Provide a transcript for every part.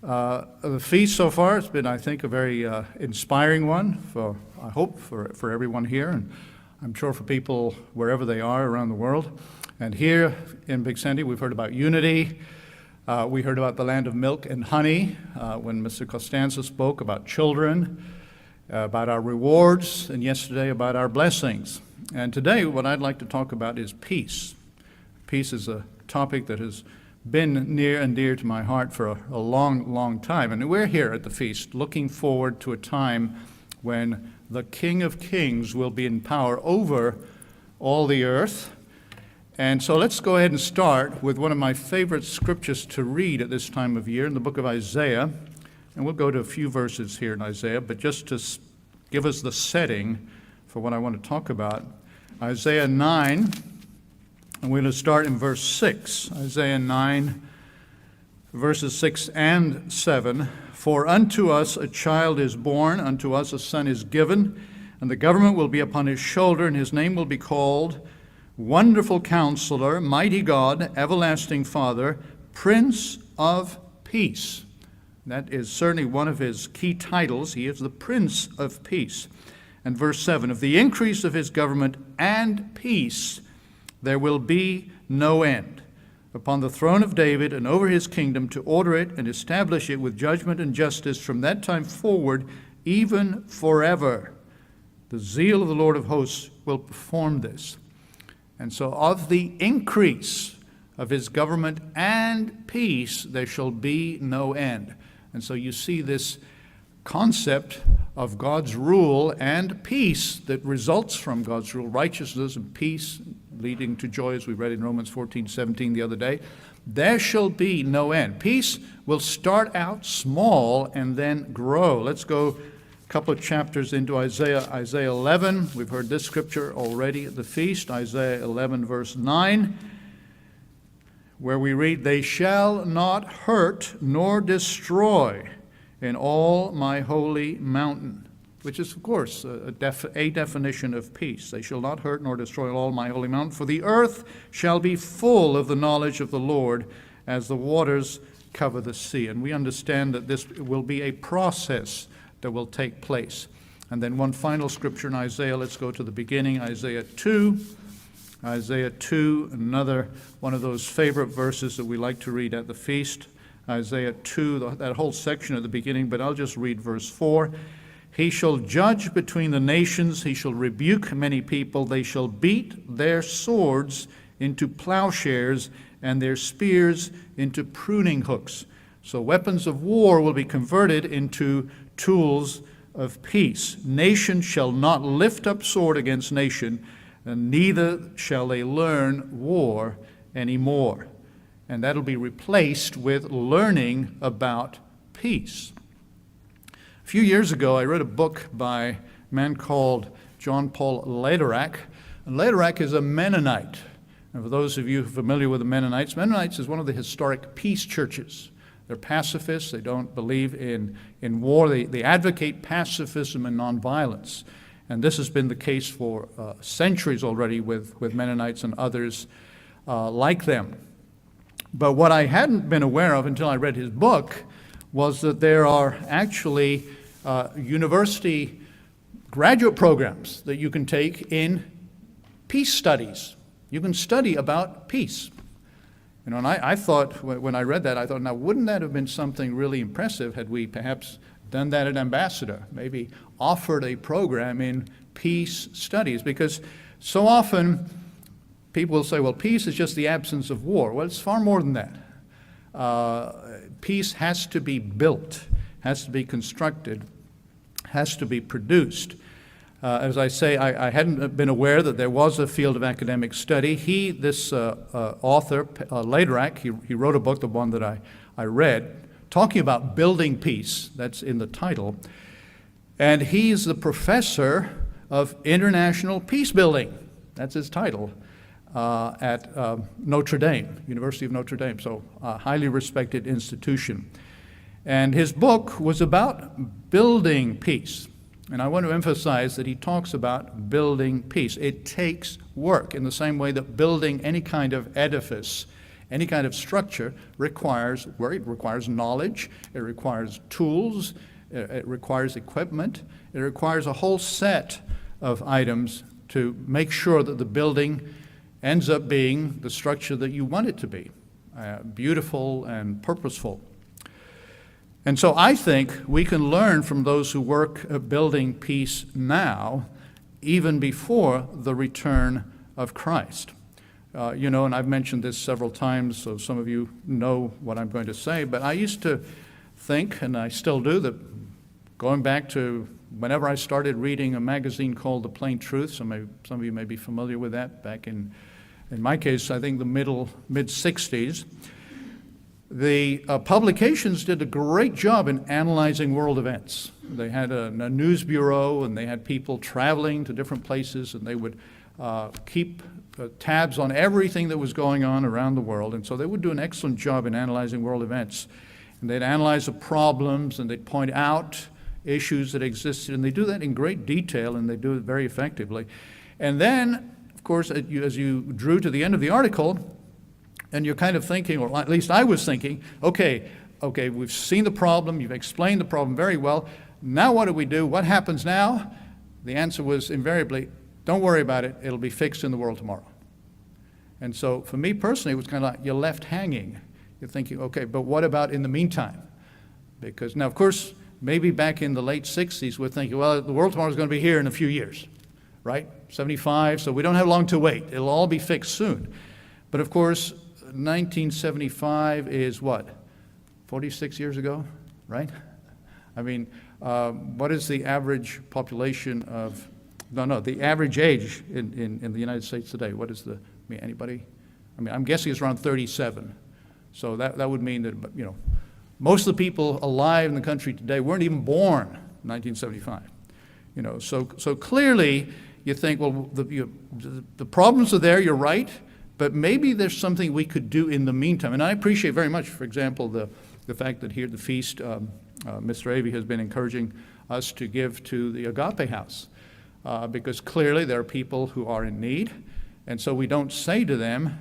The feast so far has been, I think, a very inspiring one, I hope, for everyone here, and I'm sure for people wherever they are around the world. And here in Big Sandy, we've heard about unity. We heard about the land of milk and honey when Mr. Costanza spoke about children, about our rewards, and yesterday about our blessings. And today, what I'd like to talk about is peace. Peace is a topic that has been near and dear to my heart for a long, long time. And we're here at the feast looking forward to a time when the King of Kings will be in power over all the earth. And so let's go ahead and start with one of my favorite scriptures to read at this time of year in the book of Isaiah. And we'll go to a few verses here in Isaiah, but just to give us the setting for what I want to talk about. Isaiah 9, and we're going to start in verse 6. Isaiah 9, verses 6 and 7. For unto us a child is born, unto us a son is given, and the government will be upon his shoulder, and his name will be called Wonderful Counselor, Mighty God, Everlasting Father, Prince of Peace. That is certainly one of his key titles. He is the Prince of Peace. And verse 7, of the increase of his government and peace there will be no end, upon the throne of David and over his kingdom, to order it and establish it with judgment and justice from that time forward, even forever. The zeal of the Lord of hosts will perform this. And so of the increase of his government and peace, there shall be no end. And so you see this concept of God's rule and peace that results from God's rule, righteousness and peace leading to joy, as we read in Romans 14:17 the other day. There shall be no end. Peace will start out small and then grow. Let's go a couple of chapters into Isaiah 11. We've heard this scripture already at the feast, Isaiah 11, verse 9, where we read, they shall not hurt nor destroy in all my holy mountain, which is, of course, a definition of peace. They shall not hurt nor destroy all my holy mountain, for the earth shall be full of the knowledge of the Lord as the waters cover the sea. And we understand that this will be a process that will take place. And then one final scripture in Isaiah, let's go to the beginning, Isaiah 2. Isaiah 2, another one of those favorite verses that we like to read at the feast. Isaiah 2, that whole section at the beginning, but I'll just read verse 4. He shall judge between the nations, he shall rebuke many people, they shall beat their swords into plowshares and their spears into pruning hooks. So weapons of war will be converted into tools of peace. Nation shall not lift up sword against nation, and neither shall they learn war anymore. And that'll be replaced with learning about peace. A few years ago, I read a book by a man called John Paul Lederach. And Lederach is a Mennonite. And for those of you familiar with the Mennonites is one of the historic peace churches. They're pacifists. They don't believe in war. They advocate pacifism and nonviolence. And this has been the case for centuries already with Mennonites and others like them. But what I hadn't been aware of until I read his book was that there are actually university graduate programs that you can take in peace studies. You can study about peace. You know, and I thought, when I read that, I thought, now wouldn't that have been something really impressive had we perhaps done that at Ambassador, maybe offered a program in peace studies? Because so often people will say, well, peace is just the absence of war. Well, it's far more than that. Peace has to be built, has to be constructed, has to be produced. As I say, I hadn't been aware that there was a field of academic study. This author, Lederach, he wrote a book, the one that I read, talking about building peace. That's in the title. And he's the professor of international peace building. That's his title. At Notre Dame, University of Notre Dame, so a highly respected institution. And his book was about building peace. And I want to emphasize that he talks about building peace. It takes work in the same way that building any kind of edifice Any kind of structure requires work, it requires knowledge, it requires tools, it requires equipment, it requires a whole set of items to make sure that the building ends up being the structure that you want it to be, beautiful and purposeful. And so I think we can learn from those who work at building peace now, even before the return of Christ. And I've mentioned this several times, so some of you know what I'm going to say, but I used to think, and I still do, that going back to whenever I started reading a magazine called The Plain Truth, some of you may be familiar with that, back in my case, I think the mid-60s, the publications did a great job in analyzing world events. They had a news bureau, and they had people traveling to different places, and they would keep tabs on everything that was going on around the world. And so they would do an excellent job in analyzing world events. And they'd analyze the problems, and they'd point out issues that existed. And they do that in great detail, and they do it very effectively. And then, of course, as you drew to the end of the article, and you're kind of thinking, or at least I was thinking, okay, we've seen the problem, you've explained the problem very well. Now what do we do? What happens now? The answer was invariably, don't worry about it, it'll be fixed in the world tomorrow. And so for me personally, it was kind of like you're left hanging. You're thinking, okay, but what about in the meantime? Because now, of course, maybe back in the late 60s, we're thinking, well, the world tomorrow is going to be here in a few years, right? 75, so we don't have long to wait. It'll all be fixed soon. But of course, 1975 is what? 46 years ago, right? I mean, what is the average population of, the average age in the United States today? What is anybody? I mean, I'm guessing it's around 37. So that would mean that, most of the people alive in the country today weren't even born in 1975. So clearly you think, well, the problems are there, you're right, but maybe there's something we could do in the meantime. And I appreciate very much, for example, the fact that here at the feast, Mr. Avey has been encouraging us to give to the Agape House, because clearly there are people who are in need. And so we don't say to them,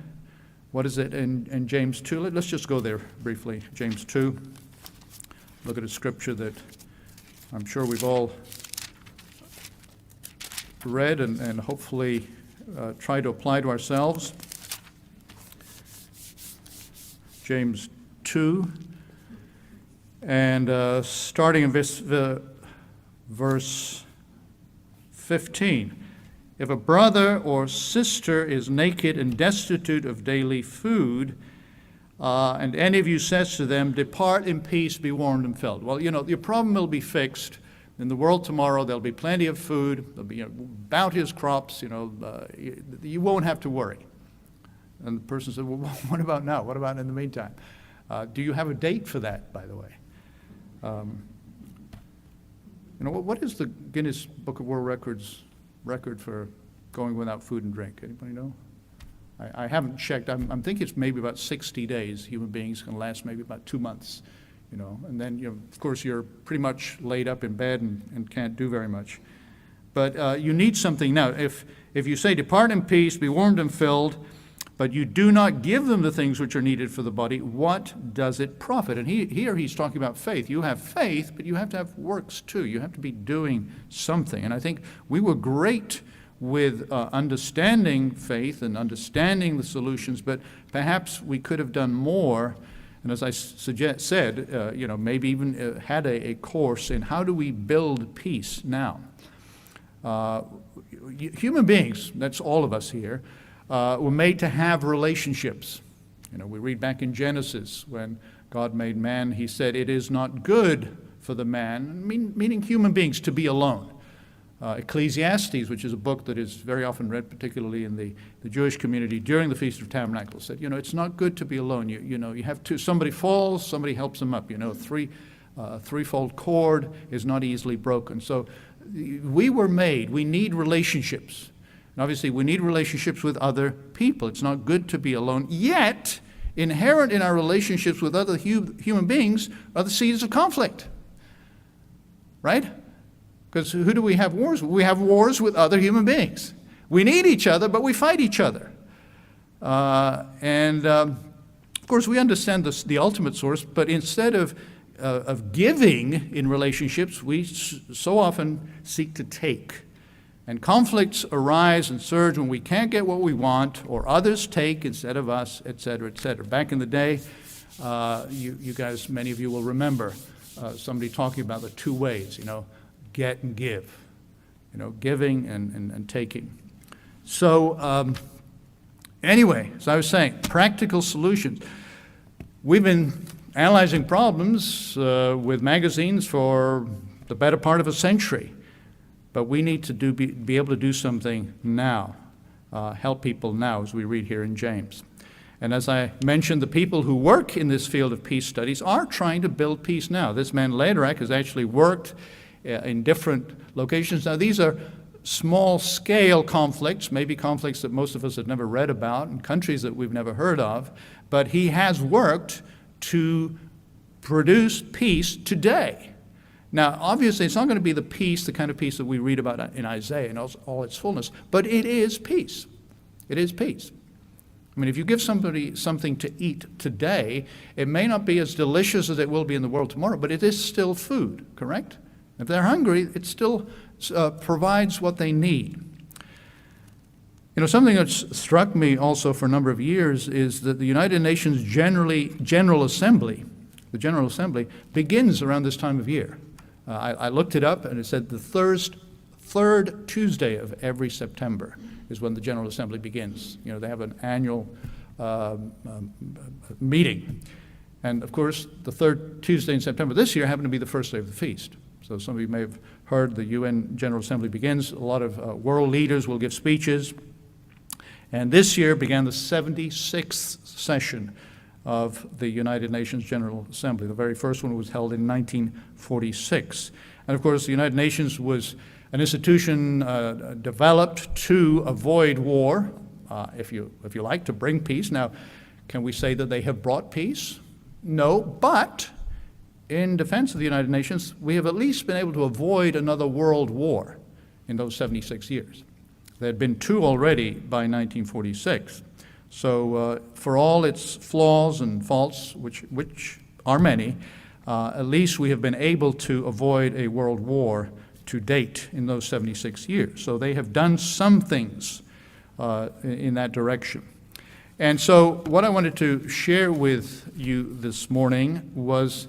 what is it in James 2? Let's just go there briefly. James 2. Look at a scripture that I'm sure we've all read and hopefully try to apply to ourselves. James 2, and starting in verse 15. If a brother or sister is naked and destitute of daily food, and any of you says to them, depart in peace, be warmed and filled. Well, your problem will be fixed. In the world tomorrow, there'll be plenty of food. There'll be bounteous crops. You won't have to worry. And the person said, well, what about now? What about in the meantime? Do you have a date for that, by the way? What is the Guinness Book of World Records record for going without food and drink? Anybody know? I haven't checked. I'm thinking it's maybe about 60 days. Human beings can last maybe about 2 months, and then, of course, you're pretty much laid up in bed and can't do very much. But you need something now. If you say, depart in peace, be warmed and filled, but you do not give them the things which are needed for the body, what does it profit? And here he's talking about faith. You have faith, but you have to have works too. You have to be doing something. And I think we were great with understanding faith and understanding the solutions, but perhaps we could have done more. And as I said, maybe even had a course in how do we build peace now. Human beings, that's all of us here, were made to have relationships. We read back in Genesis when God made man, he said, it is not good for the man, meaning human beings, to be alone. Ecclesiastes, which is a book that is very often read, particularly in the Jewish community during the Feast of Tabernacles, said, it's not good to be alone. You have to, somebody falls, somebody helps them up. Threefold cord is not easily broken. So we were made, we need relationships. And obviously, we need relationships with other people. It's not good to be alone. Yet, inherent in our relationships with other human beings are the seeds of conflict. Right? Because who do we have wars with? We have wars with other human beings. We need each other, but we fight each other. Of course, we understand the ultimate source, but instead of giving in relationships, we so often seek to take. And conflicts arise and surge when we can't get what we want, or others take instead of us, et cetera, et cetera. Back in the day, you guys, many of you will remember somebody talking about the two ways, get and give, giving and taking. So anyway, as I was saying, practical solutions. We've been analyzing problems with magazines for the better part of a century. But we need to be able to do something now, help people now, as we read here in James. And as I mentioned, the people who work in this field of peace studies are trying to build peace now. This man Lederach has actually worked in different locations. Now, these are small-scale conflicts, maybe conflicts that most of us have never read about, in countries that we've never heard of, but he has worked to produce peace today. Now, obviously, it's not going to be the kind of peace that we read about in Isaiah in all its fullness, but it is peace. It is peace. I mean, if you give somebody something to eat today, it may not be as delicious as it will be in the world tomorrow, but it is still food, correct? If they're hungry, it still provides what they need. Something that's struck me also for a number of years is that the United Nations General Assembly, the General Assembly, begins around this time of year. I looked it up, and it said the third Tuesday of every September is when the General Assembly begins. They have an annual meeting. And, of course, the third Tuesday in September this year happened to be the first day of the feast. So some of you may have heard the UN General Assembly begins. A lot of world leaders will give speeches. And this year began the 76th session of the United Nations General Assembly. The very first one was held in 1946. And of course, the United Nations was an institution developed to avoid war, if you like, to bring peace. Now, can we say that they have brought peace? No, but in defense of the United Nations, we have at least been able to avoid another world war in those 76 years. There had been two already by 1946. So for all its flaws and faults, which are many, at least we have been able to avoid a world war to date in those 76 years. So they have done some things in that direction. And so what I wanted to share with you this morning was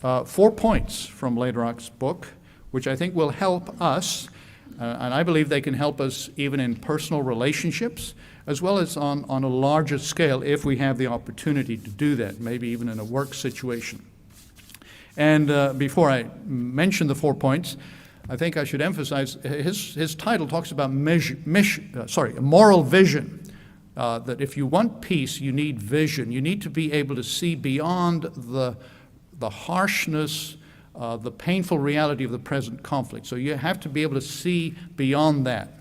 4 points from Lederach's book, which I think will help us, and I believe they can help us even in personal relationships, as well as on a larger scale if we have the opportunity to do that, maybe even in a work situation. And before I mention the 4 points, I think I should emphasize his title talks about moral vision, that if you want peace, you need vision. You need to be able to see beyond the harshness, the painful reality of the present conflict. So you have to be able to see beyond that.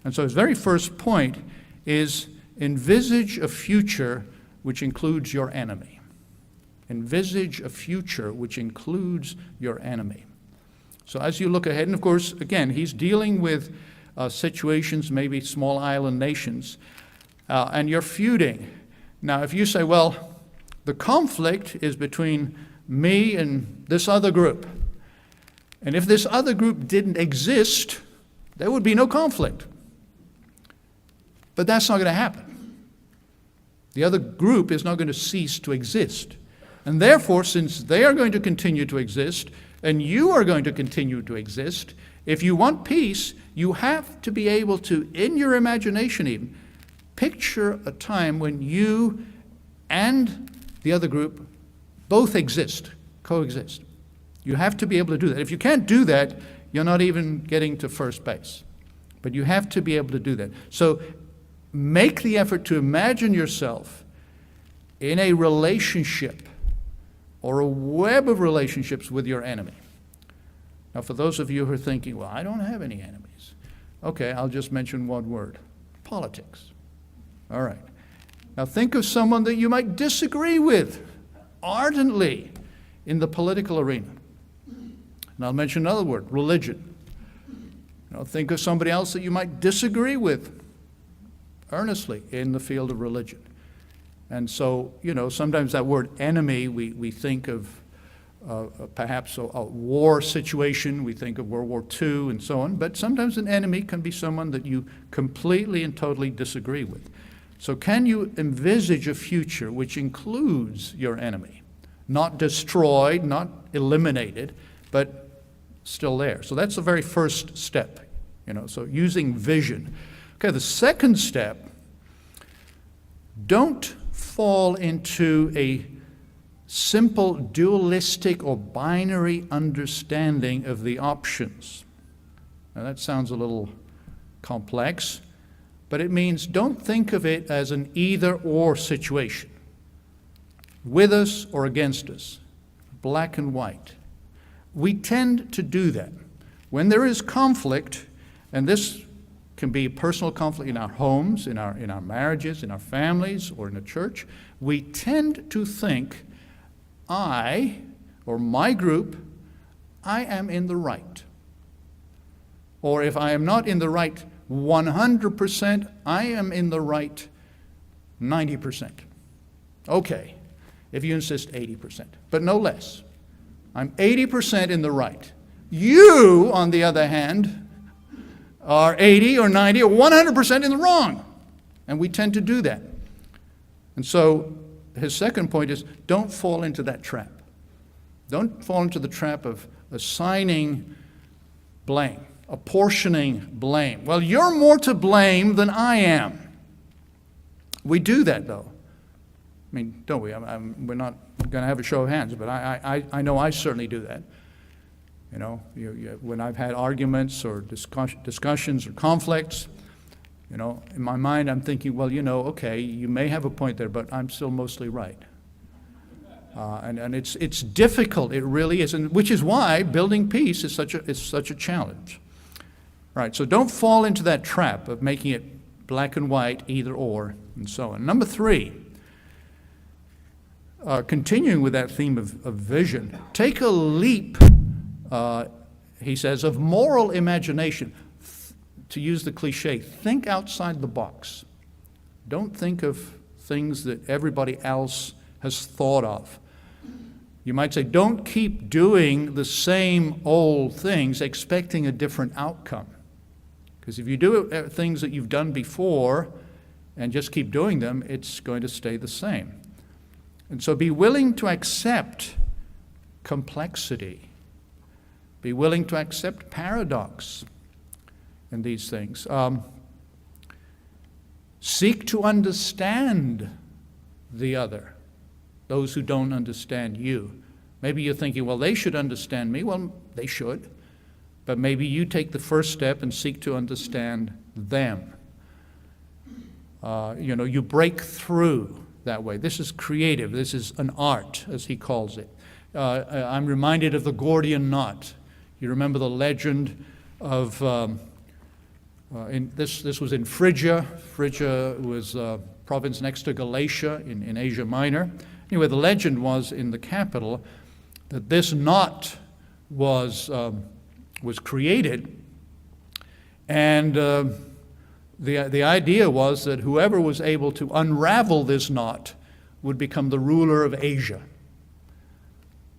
And so his very first point is envisage a future which includes your enemy. Envisage a future which includes your enemy. So as you look ahead, and of course, again, he's dealing with situations, maybe small island nations, and you're feuding. Now, if you say, well, the conflict is between me and this other group, and if this other group didn't exist, there would be no conflict. But that's not going to happen. The other group is not going to cease to exist. And therefore, since they are going to continue to exist, and you are going to continue to exist, if you want peace, you have to be able to, in your imagination even, picture a time when you and the other group both exist, coexist. You have to be able to do that. If you can't do that, you're not even getting to first base. But you have to be able to do that. So make the effort to imagine yourself in a relationship or a web of relationships with your enemy. Now, for those of you who are thinking, well, I don't have any enemies. Okay, I'll just mention one word: politics. All right. Now, think of someone that you might disagree with ardently in the political arena. And I'll mention another word: religion. Now, think of somebody else that you might disagree with earnestly in the field of religion. And so, sometimes that word enemy, we think of perhaps a war situation. We think of World War II and so on. But sometimes an enemy can be someone that you completely and totally disagree with. So can you envisage a future which includes your enemy? Not destroyed, not eliminated, but still there. So that's the very first step, so using vision. Okay, the second step, don't fall into a simple dualistic or binary understanding of the options. Now that sounds a little complex, but it means don't think of it as an either-or situation, with us or against us, black and white. We tend to do that. When there is conflict, and this can be personal conflict in our homes, in our marriages, in our families, or in the church, we tend to think, I, or my group, I am in the right. Or if I am not in the right 100%, I am in the right 90%. Okay, if you insist 80%, but no less. I'm 80% in the right. You, on the other hand, are 80 or 90 or 100% in the wrong. And we tend to do that. And so his second point is don't fall into that trap. Don't fall into the trap of assigning blame, apportioning blame. Well, you're more to blame than I am. We do that, though. I mean, don't we? We're not going to have a show of hands, but I know I certainly do that. When I've had arguments or discussions or conflicts, in my mind I'm thinking, well, okay, you may have a point there, but I'm still mostly right. And it's difficult, it really is, and which is why building peace is such a challenge. Right, so don't fall into that trap of making it black and white, either or, and so on. Number 3, continuing with that theme of vision, take a leap, he says, of moral imagination. To use the cliche, think outside the box. Don't think of things that everybody else has thought of. You might say, don't keep doing the same old things expecting a different outcome. Because if you do things that you've done before and just keep doing them, it's going to stay the same. And so be willing to accept complexity. Be willing to accept paradox in these things. Seek to understand the other, those who don't understand you. Maybe you're thinking, well, they should understand me. Well, they should. But maybe you take the first step and seek to understand them. You break through that way. This is creative. This is an art, as he calls it. I'm reminded of the Gordian knot. You remember the legend of, this was in Phrygia. Phrygia was a province next to Galatia in Asia Minor. Anyway, the legend was in the capital that this knot was created, and the idea was that whoever was able to unravel this knot would become the ruler of Asia.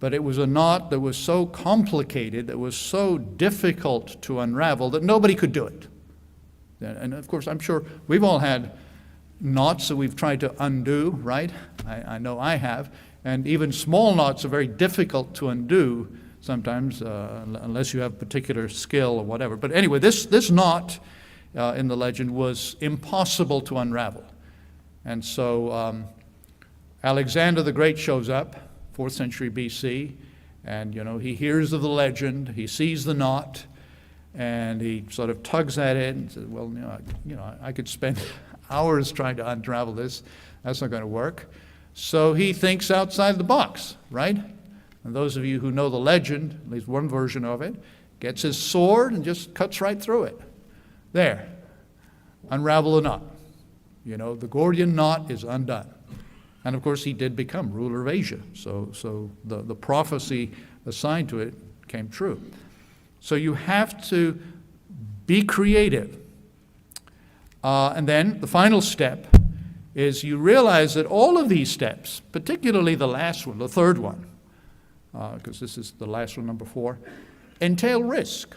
But it was a knot that was so complicated, that was so difficult to unravel, that nobody could do it. And of course, I'm sure we've all had knots that we've tried to undo, right? I know I have. And even small knots are very difficult to undo sometimes, unless you have particular skill or whatever. But anyway, this knot in the legend was impossible to unravel. And so Alexander the Great shows up, 4th century BC, and he hears of the legend, he sees the knot, and he sort of tugs at it and says, well, I could spend hours trying to unravel this. That's not going to work. So he thinks outside the box, right? And those of you who know the legend, at least one version of it, gets his sword and just cuts right through it. There. Unravel the knot. The Gordian knot is undone. And of course he did become ruler of Asia. So the prophecy assigned to it came true. So you have to be creative. And then the final step is you realize that all of these steps, particularly the last one, the third one, because this is the last one, number 4, entail risk.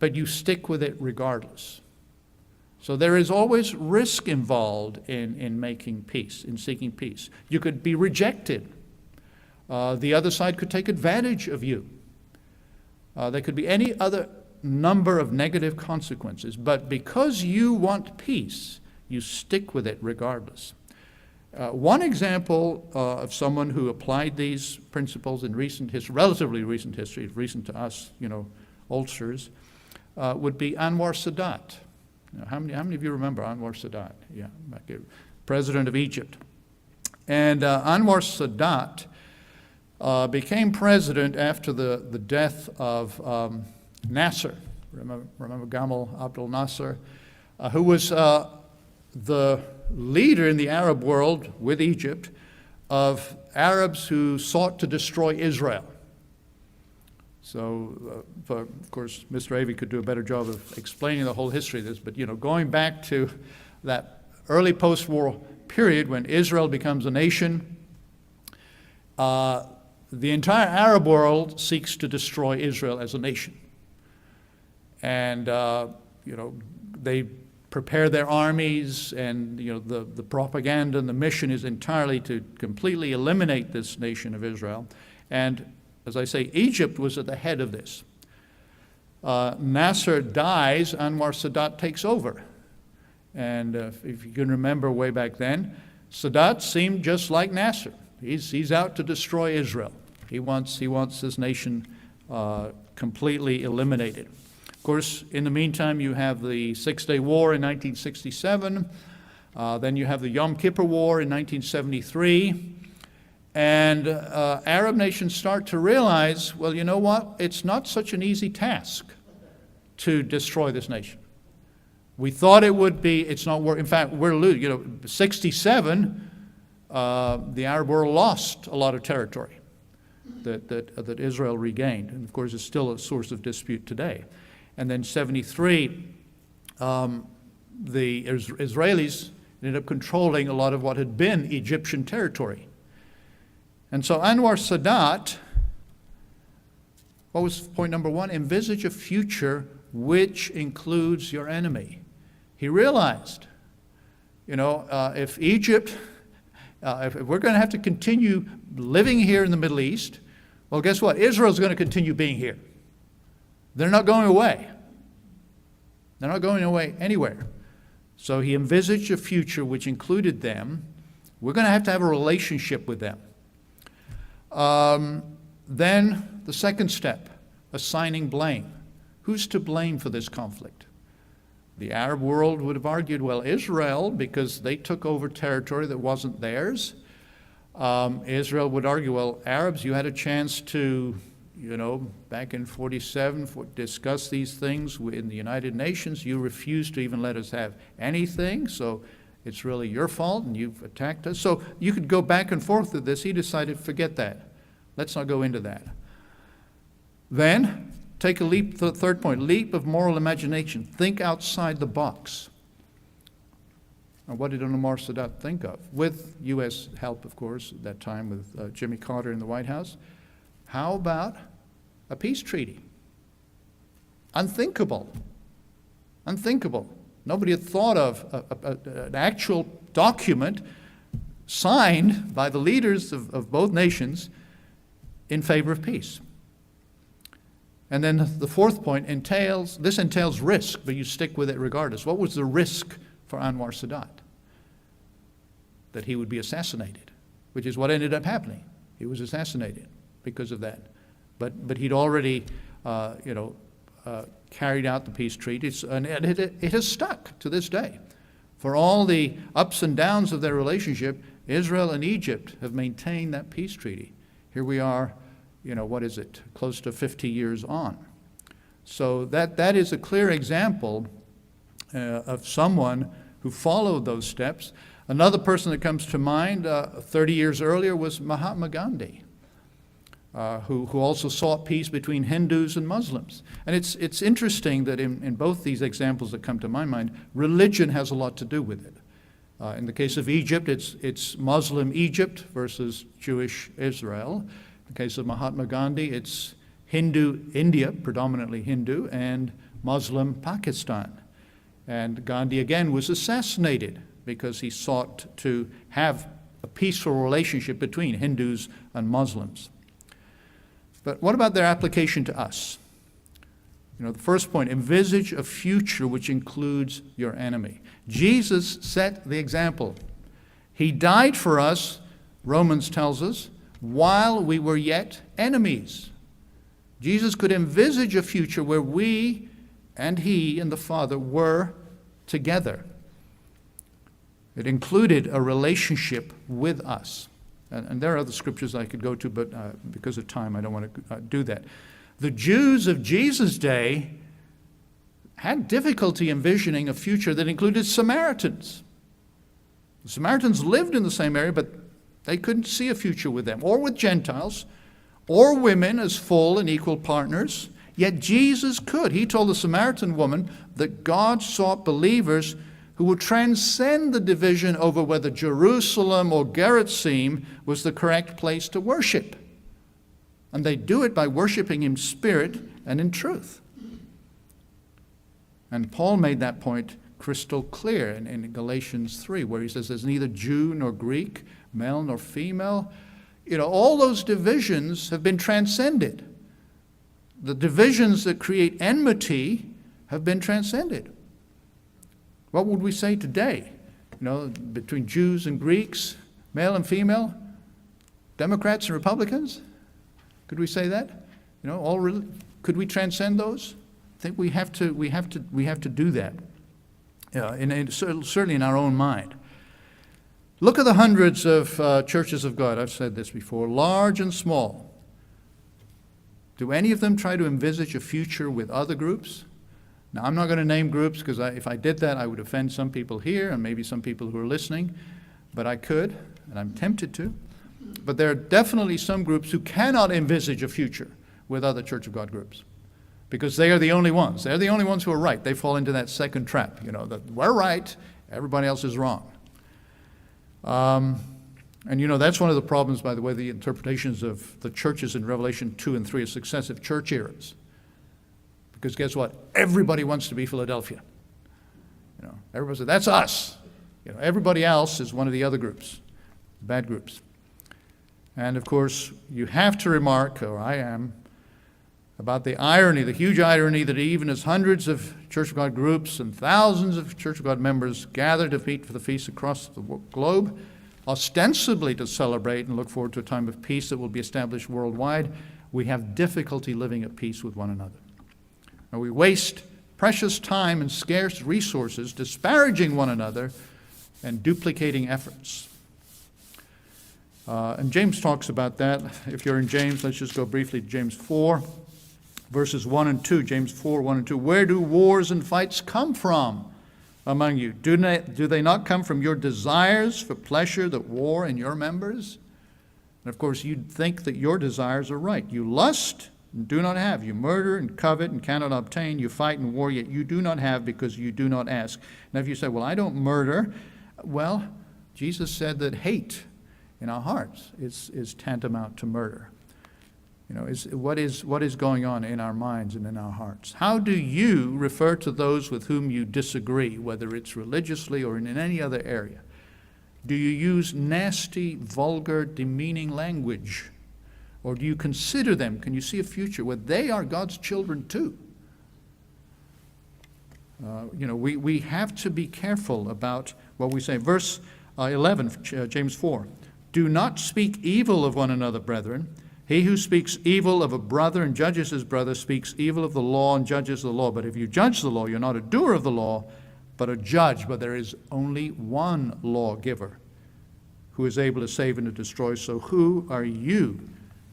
But you stick with it regardless. So there is always risk involved in making peace, in seeking peace. You could be rejected. The other side could take advantage of you. There could be any other number of negative consequences. But because you want peace, you stick with it regardless. One example of someone who applied these principles in recent history, relatively recent history, recent to us, oldsters, would be Anwar Sadat. How many of you remember Anwar Sadat? Yeah, president of Egypt. And Anwar Sadat became president after the death of Nasser. Remember Gamal Abdel Nasser, who was the leader in the Arab world with Egypt of Arabs who sought to destroy Israel. So, of course, Mr. Avey could do a better job of explaining the whole history of this, but, going back to that early post-war period when Israel becomes a nation, the entire Arab world seeks to destroy Israel as a nation. And, they prepare their armies, and, the propaganda and the mission is entirely to completely eliminate this nation of Israel. And as I say, Egypt was at the head of this. Nasser dies, Anwar Sadat takes over. And if you can remember way back then, Sadat seemed just like Nasser. He's out to destroy Israel. He wants this nation completely eliminated. Of course, in the meantime, you have the Six-Day War in 1967. Then you have the Yom Kippur War in 1973. And Arab nations start to realize, well, you know what? It's not such an easy task to destroy this nation. We thought it would be. It's not working. In fact, we're losing. 67, the Arab world lost a lot of territory that Israel regained, and of course, it's still a source of dispute today. And then 73, the Israelis ended up controlling a lot of what had been Egyptian territory. And so Anwar Sadat, what was point number 1? Envisage a future which includes your enemy. He realized, if Egypt, if we're going to have to continue living here in the Middle East, well, guess what? Israel's going to continue being here. They're not going away. They're not going away anywhere. So he envisaged a future which included them. We're going to have a relationship with them. Then the second step, assigning blame. Who's to blame for this conflict? The Arab world would have argued, well, Israel, because they took over territory that wasn't theirs. Israel would argue, well, Arabs, you had a chance to, back in 47, discuss these things in the United Nations. You refused to even let us have anything, so it's really your fault, and you've attacked us. So you could go back and forth with this. He decided, forget that. Let's not go into that. Then, take a leap, the third point, leap of moral imagination. Think outside the box. And what did Anwar Sadat think of? With U.S. help, of course, at that time with Jimmy Carter in the White House. How about a peace treaty? Unthinkable. Unthinkable. Nobody had thought of an actual document signed by the leaders of both nations in favor of peace. And then the fourth point entails risk, but you stick with it regardless. What was the risk for Anwar Sadat? That he would be assassinated, which is what ended up happening. He was assassinated because of that. But he'd already, carried out the peace treaty, and it has stuck to this day. For all the ups and downs of their relationship, Israel and Egypt have maintained that peace treaty. Here we are, close to 50 years on. So that is a clear example of someone who followed those steps. Another person that comes to mind 30 years earlier was Mahatma Gandhi. who also sought peace between Hindus and Muslims. And it's interesting that in both these examples that come to my mind, religion has a lot to do with it. In the case of Egypt, it's Muslim Egypt versus Jewish Israel. In the case of Mahatma Gandhi, it's Hindu India, predominantly Hindu, and Muslim Pakistan. And Gandhi again was assassinated because he sought to have a peaceful relationship between Hindus and Muslims. But what about their application to us? The first point, envisage a future which includes your enemy. Jesus set the example. He died for us, Romans tells us, while we were yet enemies. Jesus could envisage a future where we and he and the Father were together. It included a relationship with us. And there are other scriptures I could go to, but because of time, I don't want to do that. The Jews of Jesus' day had difficulty envisioning a future that included Samaritans. The Samaritans lived in the same area, but they couldn't see a future with them, or with Gentiles, or women as full and equal partners. Yet Jesus could. He told the Samaritan woman that God sought believers who would transcend the division over whether Jerusalem or Gerizim was the correct place to worship. And they do it by worshiping him in spirit and in truth. And Paul made that point crystal clear in Galatians 3, where he says there's neither Jew nor Greek, male nor female. All those divisions have been transcended. The divisions that create enmity have been transcended. What would we say today? Between Jews and Greeks, male and female, Democrats and Republicans? Could we say that? Could we transcend those? I think we have to do that. Certainly in our own mind. Look at the hundreds of churches of God. I've said this before, large and small. Do any of them try to envisage a future with other groups? Now, I'm not going to name groups because if I did that, I would offend some people here and maybe some people who are listening. But I could, and I'm tempted to. But there are definitely some groups who cannot envisage a future with other Church of God groups because they are the only ones. They're the only ones who are right. They fall into that second trap, that we're right, everybody else is wrong. And that's one of the problems, by the way, the interpretations of the churches in Revelation 2 and 3 of successive church eras. Because guess what? Everybody wants to be Philadelphia. Everybody says, that's us. Everybody else is one of the other groups, bad groups. And of course, you have to remark, or I am, about the irony, the huge irony that even as hundreds of Church of God groups and thousands of Church of God members gather to meet for the feast across the globe, ostensibly to celebrate and look forward to a time of peace that will be established worldwide, we have difficulty living at peace with one another. And we waste precious time and scarce resources disparaging one another and duplicating efforts. And James talks about that. If you're in James, let's just go briefly to James 4, verses 1 and 2. James 4, 1 and 2. Where do wars and fights come from among you? Do they not come from your desires for pleasure that war in your members? And of course, you think that your desires are right. You lust and do not have. You murder and covet and cannot obtain. You fight and war, yet you do not have because you do not ask. Now, if you say, well, I don't murder, well, Jesus said that hate in our hearts is tantamount to murder. What is going on in our minds and in our hearts? How do you refer to those with whom you disagree, whether it's religiously or in any other area? Do you use nasty, vulgar, demeaning language? Or do you consider them? Can you see a future where they are God's children too? We have to be careful about what we say. Verse 11, James 4. Do not speak evil of one another, brethren. He who speaks evil of a brother and judges his brother speaks evil of the law and judges the law. But if you judge the law, you're not a doer of the law, but a judge. But there is only one lawgiver who is able to save and to destroy. So who are you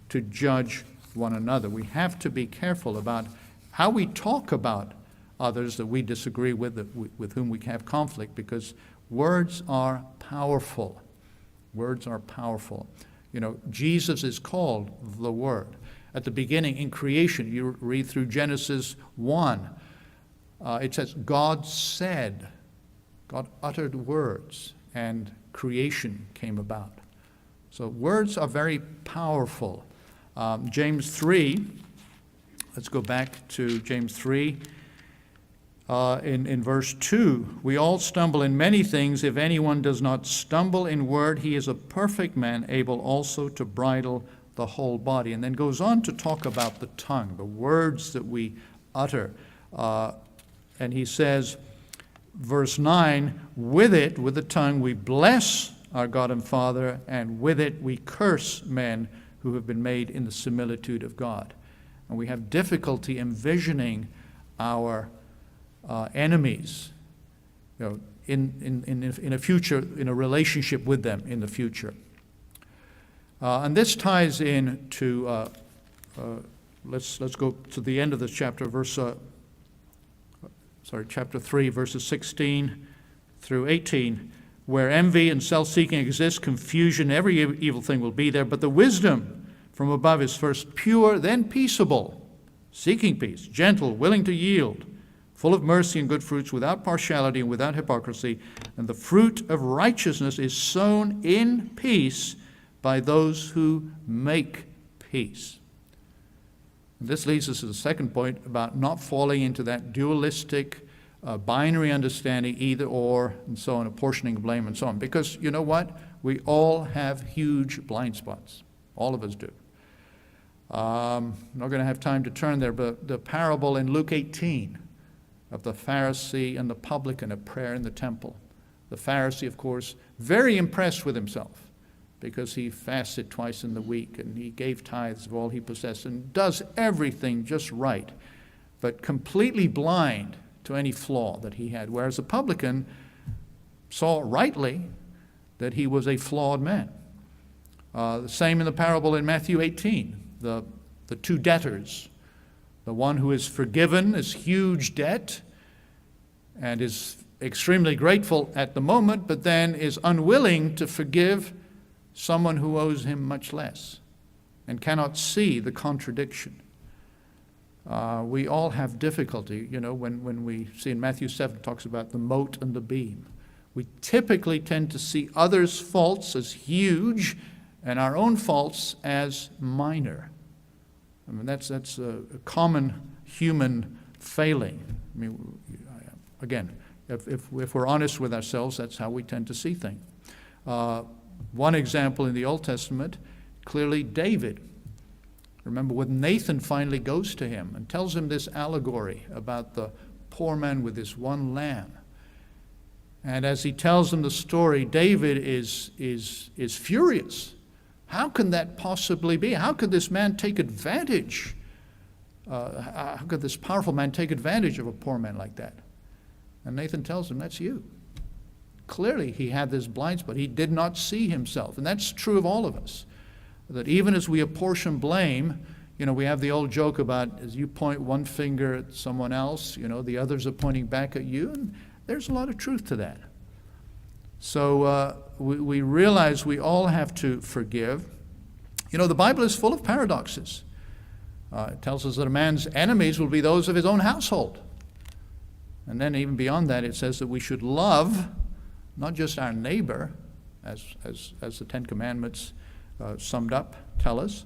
to judge one another? We have to be careful about how we talk about others that we disagree with whom we have conflict, because words are powerful. Words are powerful. Jesus is called the Word. At the beginning, in creation, you read through Genesis 1, it says, God said, God uttered words, and creation came about. So words are very powerful. James 3, let's go back to James 3. In verse 2, we all stumble in many things. If anyone does not stumble in word, he is a perfect man, able also to bridle the whole body. And then goes on to talk about the tongue, the words that we utter. And he says, verse 9, with the tongue, we bless our God and Father, and with it we curse men who have been made in the similitude of God. And we have difficulty envisioning our enemies, in a future, in a relationship with them in the future. And this ties in to, let's go to the end of this chapter, chapter 3, verses 16 through 18. Where envy and self-seeking exist, confusion, every evil thing will be there. But the wisdom from above is first pure, then peaceable, seeking peace, gentle, willing to yield, full of mercy and good fruits, without partiality and without hypocrisy. And the fruit of righteousness is sown in peace by those who make peace. And this leads us to the second point about not falling into that dualistic, binary understanding, either or, and so on, apportioning blame and so on. Because you know what? We all have huge blind spots. All of us do. I'm not going to have time to turn there, but the parable in Luke 18 of the Pharisee and the publican at prayer in the temple. The Pharisee, of course, very impressed with himself because he fasted twice in the week and he gave tithes of all he possessed and does everything just right, but completely blind to any flaw that he had, whereas the publican saw rightly that he was a flawed man. The same in the parable in Matthew 18, the two debtors, the one who is forgiven this huge debt and is extremely grateful at the moment, but then is unwilling to forgive someone who owes him much less and cannot see the contradiction. We all have difficulty, when we see in Matthew 7, it talks about the mote and the beam. We typically tend to see others' faults as huge and our own faults as minor. I mean, that's a common human failing. I mean, again, if we're honest with ourselves, that's how we tend to see things. One example in the Old Testament, clearly David. Remember when Nathan finally goes to him and tells him this allegory about the poor man with this one lamb. And as he tells him the story, David is furious. How can that possibly be? How could this man take advantage? How could this powerful man take advantage of a poor man like that? And Nathan tells him, that's you. Clearly he had this blind spot. He did not see himself. And that's true of all of us. That even as we apportion blame, we have the old joke about as you point one finger at someone else, the others are pointing back at you. And there's a lot of truth to that. So we realize we all have to forgive. The Bible is full of paradoxes. It tells us that a man's enemies will be those of his own household. And then even beyond that, it says that we should love not just our neighbor, as the Ten Commandments summed up tell us,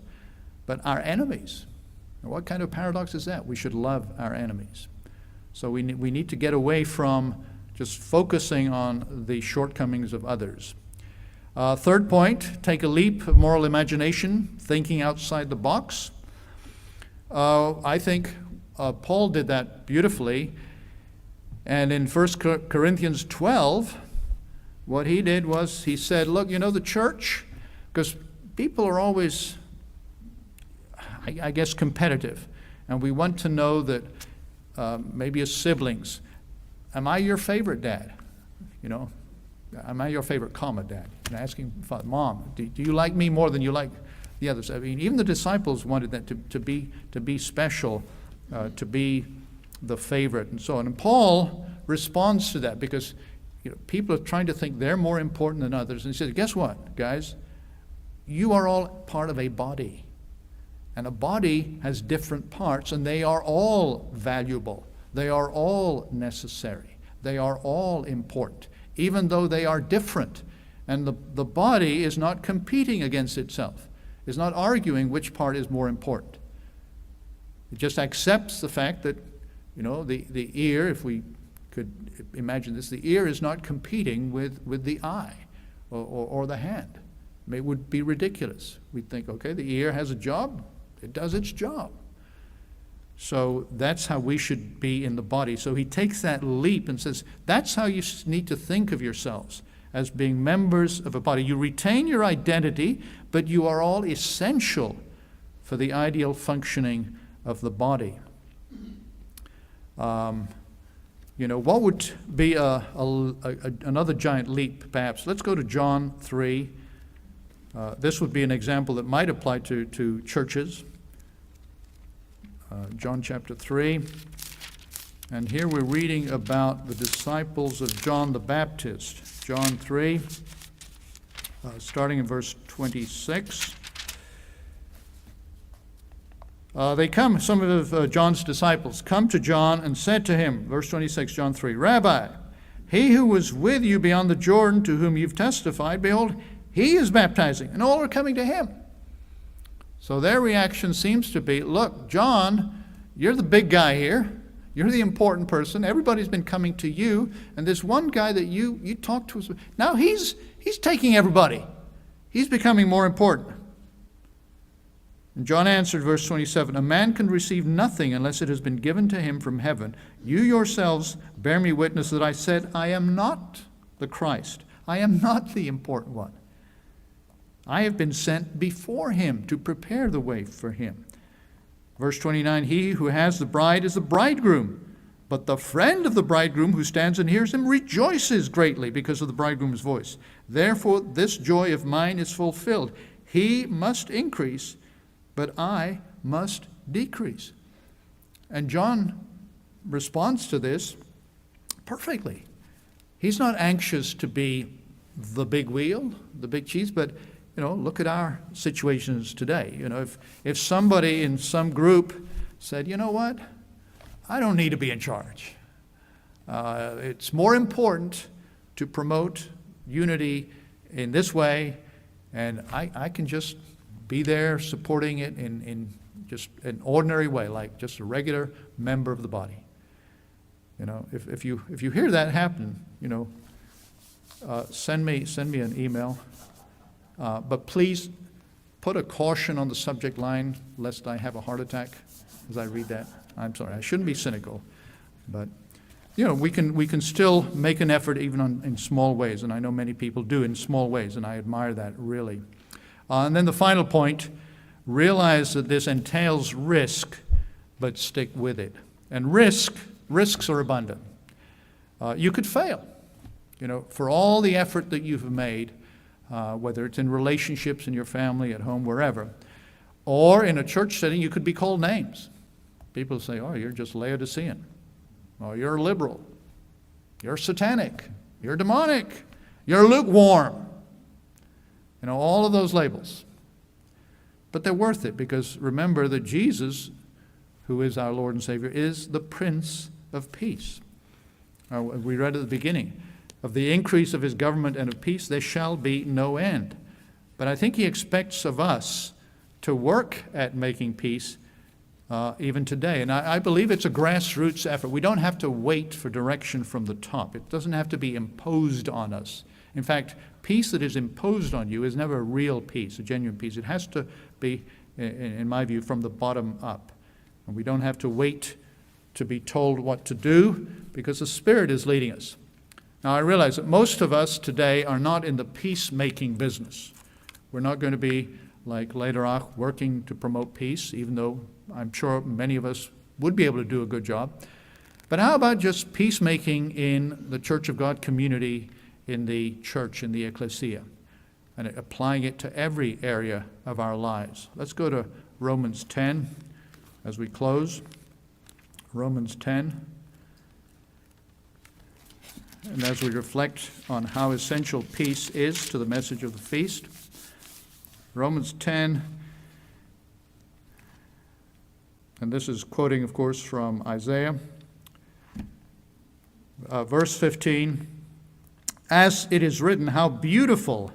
but our enemies. Now, what kind of paradox is that? We should love our enemies. So we need to get away from just focusing on the shortcomings of others. Third point, take a leap of moral imagination, thinking outside the box. I think Paul did that beautifully. And in 1 Corinthians 12, what he did was he said, look, the church, because people are always, I guess, competitive. And we want to know that maybe as siblings, am I your favorite dad? Am I your favorite comma dad? And asking Mom, do you like me more than you like the others? I mean, even the disciples wanted that to be special, to be the favorite and so on. And Paul responds to that because people are trying to think they're more important than others. And he says, guess what, guys? you are all part of a body. And a body has different parts, and they are all valuable. They are all necessary. They are all important, even though they are different. And the body is not competing against itself. It's not arguing which part is more important. It just accepts the fact that, the ear, if we could imagine this, the ear is not competing with the eye or the hand. It would be ridiculous. We'd think, okay, the ear has a job. It does its job. So that's how we should be in the body. So he takes that leap and says, that's how you need to think of yourselves, as being members of a body. You retain your identity, but you are all essential for the ideal functioning of the body. What would be another giant leap, perhaps? Let's go to John 3. This would be an example that might apply to churches. John chapter 3. And here we're reading about the disciples of John the Baptist. John 3, starting in verse 26. They come, some of John's disciples, come to John and said to him, verse 26, John 3, Rabbi, he who was with you beyond the Jordan, to whom you've testified, behold, he is baptizing, and all are coming to him. So their reaction seems to be, look, John, you're the big guy here. You're the important person. Everybody's been coming to you, and this one guy that you talk to us, now he's taking everybody. He's becoming more important. And John answered, verse 27, a man can receive nothing unless it has been given to him from heaven. You yourselves bear me witness that I said, I am not the Christ. I am not the important one. I have been sent before him to prepare the way for him. Verse 29, he who has the bride is the bridegroom, but the friend of the bridegroom who stands and hears him rejoices greatly because of the bridegroom's voice. Therefore, this joy of mine is fulfilled. He must increase, but I must decrease. And John responds to this perfectly. He's not anxious to be the big wheel, the big cheese, but look at our situations today. If somebody in some group said, you know what, I don't need to be in charge. It's more important to promote unity in this way, and I can just be there supporting it in just an ordinary way, like just a regular member of the body. If you hear that happen, send me an email. But please put a caution on the subject line, lest I have a heart attack as I read that. I'm sorry, I shouldn't be cynical, but we can still make an effort even in small ways, and I know many people do in small ways, and I admire that really. And then the final point: realize that this entails risk, but stick with it. And risks are abundant. You could fail, for all the effort that you've made. Whether it's in relationships, in your family, at home, wherever, or in a church setting, you could be called names. People say, oh, you're just Laodicean. Oh, you're liberal. You're satanic. You're demonic. You're lukewarm. All of those labels. But they're worth it, because remember that Jesus, who is our Lord and Savior, is the Prince of Peace. We read at the beginning, of the increase of his government and of peace, there shall be no end. But I think he expects of us to work at making peace even today. And I believe it's a grassroots effort. We don't have to wait for direction from the top. It doesn't have to be imposed on us. In fact, peace that is imposed on you is never a real peace, a genuine peace. It has to be, in my view, from the bottom up. And we don't have to wait to be told what to do, because the Spirit is leading us. Now, I realize that most of us today are not in the peacemaking business. We're not going to be like Lederach, working to promote peace, even though I'm sure many of us would be able to do a good job. But how about just peacemaking in the Church of God community, in the church, in the ecclesia, and applying it to every area of our lives? Let's go to Romans 10 as we close. Romans 10. And as we reflect on how essential peace is to the message of the feast, Romans 10, and this is quoting, of course, from Isaiah. Verse 15, as it is written, how beautiful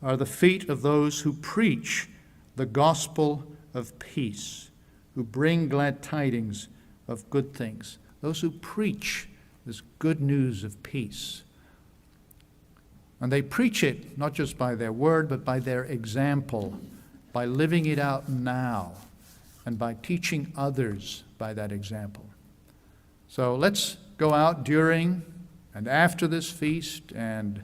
are the feet of those who preach the gospel of peace, who bring glad tidings of good things. Those who preach this good news of peace. And they preach it not just by their word, but by their example, by living it out now, and by teaching others by that example. So let's go out during and after this feast and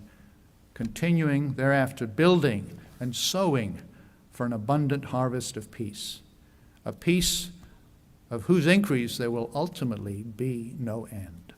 continuing thereafter, building and sowing for an abundant harvest of peace, a peace of whose increase there will ultimately be no end.